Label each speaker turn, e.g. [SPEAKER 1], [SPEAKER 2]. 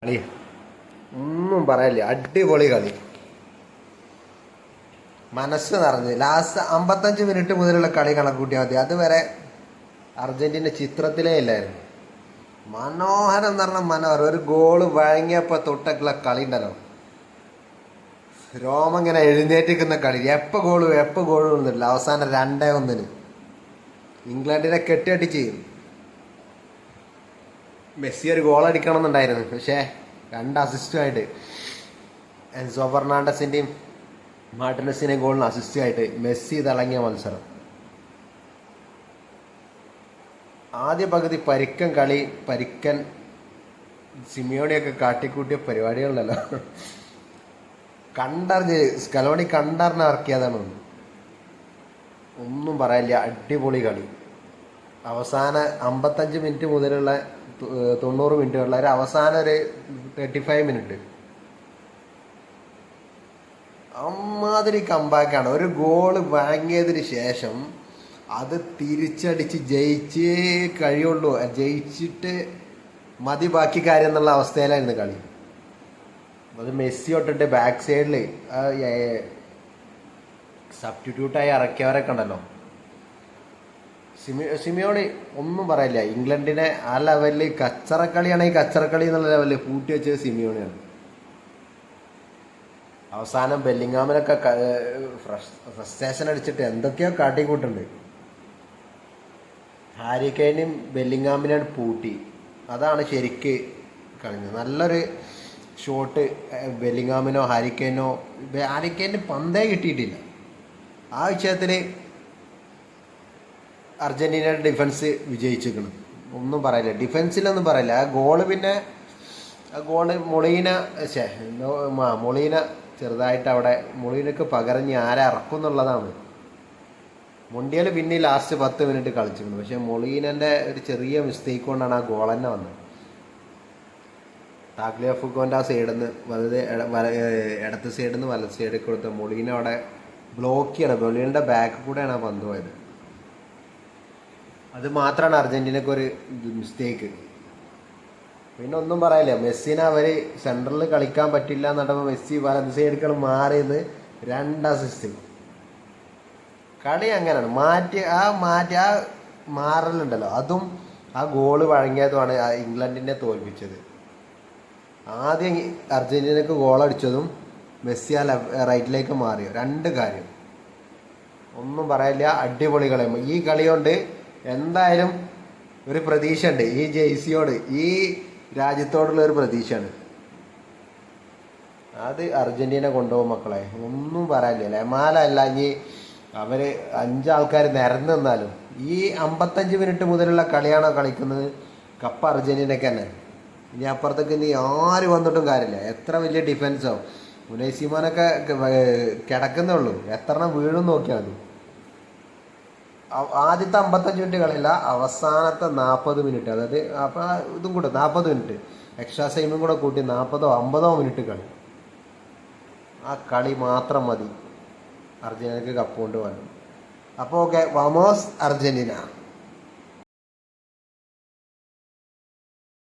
[SPEAKER 1] കളി ഒന്നും പറയല്ലേ, അടിപൊളി കളി. മനസ്സ് നിറഞ്ഞ് ലാസ്റ്റ് 55 മിനിറ്റ് മുതലുള്ള കളി കണക്കൂട്ടിയാൽ മതി. അതുവരെ അർജന്റീന ചിത്രത്തിലേ ഇല്ലായിരുന്നു. മനോഹരം എന്ന് പറഞ്ഞാൽ മനോഹരം. ഒരു ഗോള് വഴങ്ങിയപ്പോൾ തൊട്ടൊക്കെയുള്ള കളി ഉണ്ടല്ലോ, രോമം ഇങ്ങനെ എഴുന്നേറ്റിക്കുന്ന കളി. എപ്പോൾ ഗോളും ഒന്നുമില്ല. അവസാനം 2-1 ഇംഗ്ലണ്ടിനെ കെട്ടിയടിച്ച് മെസ്സി ഒരു ഗോൾ അടിക്കണം എന്നുണ്ടായിരുന്നു. പക്ഷേ 2 അസിസ്റ്റുമായിട്ട് എൻസോ ഫെർണാണ്ടസിൻ്റെയും മാർട്ടിനസിൻ്റെയും ഗോളിന് അസിസ്റ്റുമായിട്ട് മെസ്സി തിളങ്ങിയ മത്സരം. ആദ്യ പകുതി പരിക്കൻ സിമിയോണിയൊക്കെ കാട്ടിക്കൂട്ടിയ പരിപാടികളുണ്ടല്ലോ, സ്കലോണി കണ്ടറിഞ്ഞ് ഇറക്കിയതാണ്. ഒന്നും പറയില്ല, അടിപൊളി കളി. അവസാന 55 മിനിറ്റ് മുതലുള്ള 90 മിനിറ്റുള്ള ഒരു അവസാന ഒരു 35 മിനിറ്റ് അമ്മാതിരി കമ്പാക്കാണ്. ഒരു ഗോള് വാങ്ങിയതിന് ശേഷം അത് തിരിച്ചടിച്ച് ജയിച്ചേ കഴിയുള്ളൂ, ജയിച്ചിട്ട് മതി ബാക്കി കാര്യം എന്നുള്ള അവസ്ഥയിലായിരുന്നു കളി. അത് മെസ്സി തൊട്ടിട്ട് ബാക്ക് സൈഡിൽ സബ്സ്റ്റിറ്റ്യൂട്ടായി ഇറക്കിയവരൊക്കെ ഉണ്ടല്ലോ, സിമിയോണി ഒന്നും പറയില്ല. ഇംഗ്ലണ്ടിനെ ആ ലെവലിൽ കച്ചറക്കളിയാണെങ്കിൽ കച്ചറക്കളി എന്നുള്ള ലെവലിൽ പൂട്ടി വെച്ചത് സിമിയോണിയാണ്. അവസാനം ബെല്ലിങ്ങാമിനൊക്കെ ഫ്രസ്ട്രേഷൻ അടിച്ചിട്ട് എന്തൊക്കെയോ കാട്ടിക്കൂട്ടുണ്ട്. ഹാരി കെയ്നെയും ബെല്ലിങ്ങാമിനെയാണ് പൂട്ടി. അതാണ് ശരിക്ക് കളിഞ്ഞത്. നല്ലൊരു ഷോട്ട് ബെല്ലിങ്ങാമിനോ ഹാരി കെയ്നിന് പന്തേ കിട്ടിയിട്ടില്ല. ആ വിഷയത്തിൽ അർജന്റീനയുടെ ഡിഫൻസ് വിജയിച്ചിരിക്കണം. ഒന്നും പറയില്ല, ഡിഫൻസിലൊന്നും പറയില്ല. ആ ഗോള് മൊളീന ചെറുതായിട്ട് അവിടെ മൊളീനക്ക് പകരം ആരെ ഇറക്കും എന്നുള്ളതാണ്. മുണ്ടിയൽ പിന്നെ ലാസ്റ്റ് 10 മിനിറ്റ് കളിച്ചിരുന്നു. പക്ഷെ മൊളീനൻ്റെ ഒരു ചെറിയ മിസ്റ്റേക്ക് കൊണ്ടാണ് ആ ഗോൾ തന്നെ വന്നത്. ടാഗ്ലിയാഫുക്കോൻ്റെ ആ സൈഡിൽ നിന്ന് ഇടത്ത് സൈഡിൽ നിന്ന് വലത് സൈഡിൽ കൊടുത്ത മൊളീന അവിടെ ബ്ലോക്ക് ചെയ്യണം. മൊളീനയുടെ ബാക്ക് കൂടെയാണ് ആ പന്ത് പോയത്. അത് മാത്രമാണ് അർജന്റീനക്ക് ഒരു മിസ്റ്റേക്ക്. പിന്നെ ഒന്നും പറയില്ല. മെസ്സിനെ അവർ സെൻട്രലിൽ കളിക്കാൻ പറ്റില്ല എന്നിട്ടപ്പോൾ മെസ്സി വലത് സൈഡിൽ മാറിയത് 2 അസിസ്റ്റ്. കളി അങ്ങനെയാണ്. ആ മാറലുണ്ടല്ലോ, അതും ആ ഗോള് വഴങ്ങിയതുമാണ് ഇംഗ്ലണ്ടിനെ തോൽപ്പിച്ചത്. ആദ്യം അർജന്റീനക്ക് ഗോളടിച്ചതും മെസ്സി ആ റൈറ്റിലേക്ക് മാറിയോ, 2 കാര്യം. ഒന്നും പറയില്ല, അടിപൊളി കളി. ഈ കളി കൊണ്ട് എന്തായാലും ഒരു പ്രതീക്ഷ ഉണ്ട്. ഈ ജേഴ്സിയോട്, ഈ രാജ്യത്തോടുള്ള ഒരു പ്രതീക്ഷയാണ്. അത് അർജന്റീന കൊണ്ടുപോകും മക്കളെ, ഒന്നും പറയാനില്ല. ലെമാലല്ല, ഇനി അവർ 5 ആൾക്കാർ നിരന്ന് നിന്നാലും ഈ 55 മിനിറ്റ് മുതലുള്ള കളിയാണോ കളിക്കുന്നത്, കപ്പ് അർജന്റീനക്ക് തന്നെ. ഇനി അപ്പുറത്തേക്ക് ഇനി ആര് വന്നിട്ടും കാര്യമില്ല. എത്ര വലിയ ഡിഫൻസോ, ഉനൈ സിമോനൊക്കെ കിടക്കുന്നേ ഉള്ളൂ, എത്രണ്ണം വീഴും നോക്കിയാൽ മതി. ആദ്യത്തെ 55 മിനിറ്റ് കളിയില്ല, അവസാനത്തെ 40 മിനിറ്റ്, അതായത് അപ്പം ഇതും കൂടെ 40 മിനിറ്റ് എക്സ്ട്രാ ടൈമും കൂടെ കൂട്ടി 40-50 മിനിറ്റ് കളി. ആ കളി മാത്രം മതി അർജന്റീനക്ക് കപ്പ് കൊണ്ടുപോകാൻ. അപ്പോൾ ഓക്കെ, വമോസ് അർജന്റീന.